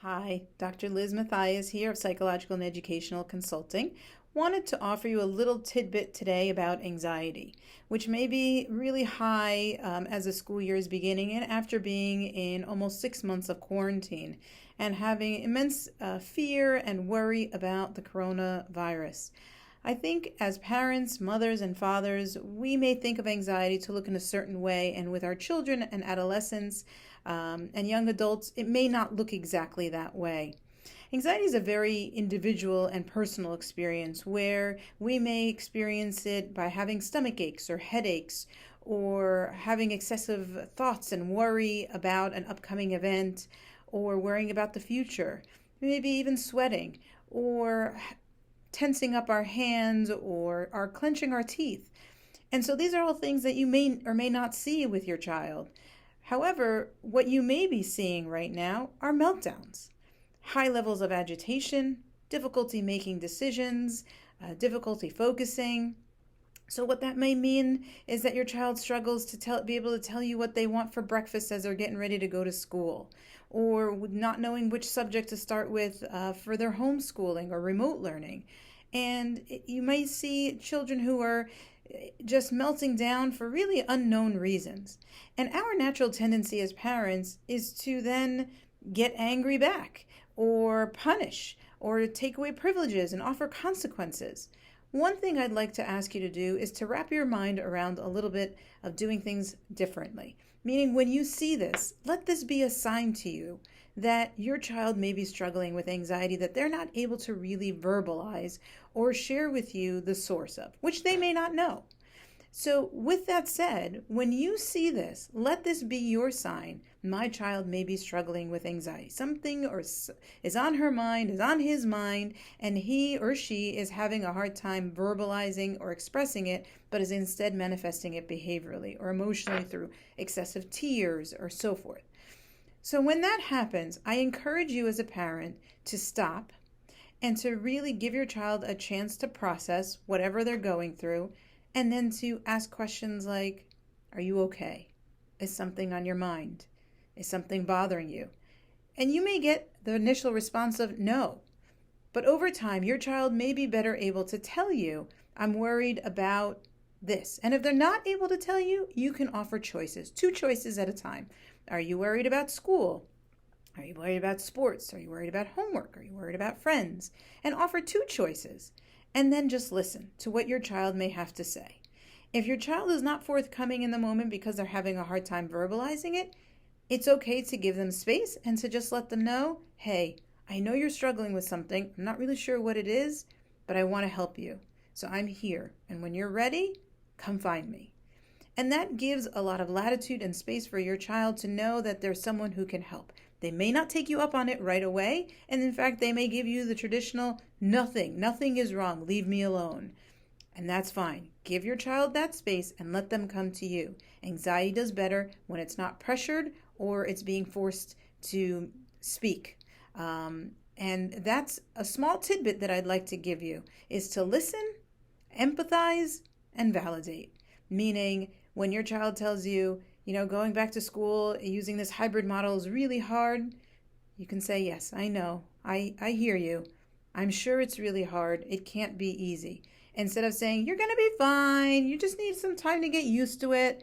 Hi, Dr. Liz MATHEIS here of Psychological and Educational Consulting. Wanted to offer you a little tidbit today about anxiety, which may be really high as the school year is beginning and after being in almost 6 months of quarantine and having immense fear and worry about the coronavirus. I think as parents, mothers, and fathers, we may think of anxiety to look in a certain way, and with our children and adolescents and young adults, it may not look exactly that way. Anxiety is a very individual and personal experience where we may experience it by having stomach aches or headaches or having excessive thoughts and worry about an upcoming event or worrying about the future, maybe even sweating or tensing up our hands or are clenching our teeth. And so these are all things that you may or may not see with your child. However, what you may be seeing right now are meltdowns, high levels of agitation, difficulty making decisions, difficulty focusing. So what that may mean is that your child struggles to be able to tell you what they want for breakfast as they're getting ready to go to school, or not knowing which subject to start with for their homeschooling or remote learning. And you may see children who are just melting down for really unknown reasons. And our natural tendency as parents is to then get angry back or punish or take away privileges and offer consequences. One thing I'd like to ask you to do is to wrap your mind around a little bit of doing things differently. Meaning when you see this, let this be a sign to you that your child may be struggling with anxiety that they're not able to really verbalize or share with you the source of, which they may not know. So with that said, when you see this, let this be your sign. My child may be struggling with anxiety. Something is on her mind, is on his mind, and he or she is having a hard time verbalizing or expressing it, but is instead manifesting it behaviorally or emotionally through excessive tears or so forth. So when that happens, I encourage you as a parent to stop and to really give your child a chance to process whatever they're going through, and then to ask questions like, are you okay? Is something on your mind? Is something bothering you? And you may get the initial response of no. But over time, your child may be better able to tell you, I'm worried about this. And if they're not able to tell you, you can offer choices, 2 choices at a time. Are you worried about school? Are you worried about sports? Are you worried about homework? Are you worried about friends? And offer 2 choices. And then just listen to what your child may have to say. If your child is not forthcoming in the moment because they're having a hard time verbalizing it, it's okay to give them space and to just let them know, hey, I know you're struggling with something. I'm not really sure what it is, but I want to help you. So I'm here. And when you're ready, come find me. And that gives a lot of latitude and space for your child to know that there's someone who can help. They may not take you up on it right away, and in fact, they may give you the traditional, nothing is wrong, leave me alone. And that's fine. Give your child that space and let them come to you. Anxiety does better when it's not pressured or it's being forced to speak. And that's a small tidbit that I'd like to give you, is to listen, empathize, and validate. Meaning, when your child tells you, going back to school using this hybrid model is really hard, you can say, yes, I know. I hear you. I'm sure it's really hard. It can't be easy. Instead of saying, you're going to be fine. You just need some time to get used to it.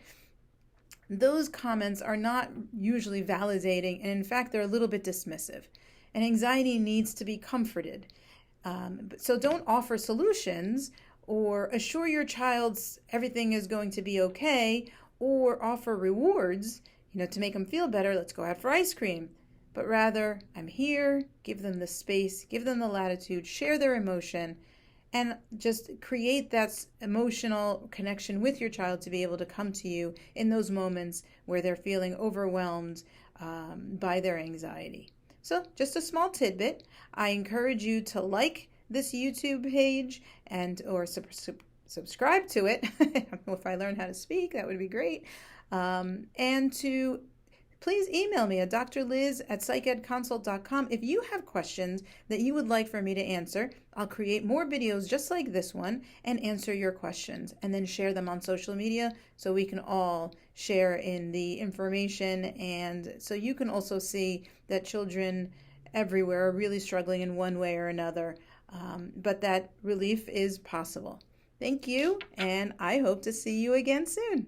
Those comments are not usually validating. And in fact, they're a little bit dismissive. And anxiety needs to be comforted. So don't offer solutions or assure your child everything is going to be okay, or offer rewards, to make them feel better. Let's go out for ice cream. But rather, I'm here, give them the space, give them the latitude, share their emotion, and just create that emotional connection with your child to be able to come to you in those moments where they're feeling overwhelmed by their anxiety. So just a small tidbit. I encourage you to like this YouTube page or subscribe to it. If I learn how to speak, that would be great. And to please email me at drliz@psychedconsult.com if you have questions that you would like for me to answer. I'll create more videos just like this one and answer your questions, and then share them on social media so we can all share in the information, and so you can also see that children everywhere are really struggling in one way or another, but that relief is possible. Thank you, and I hope to see you again soon.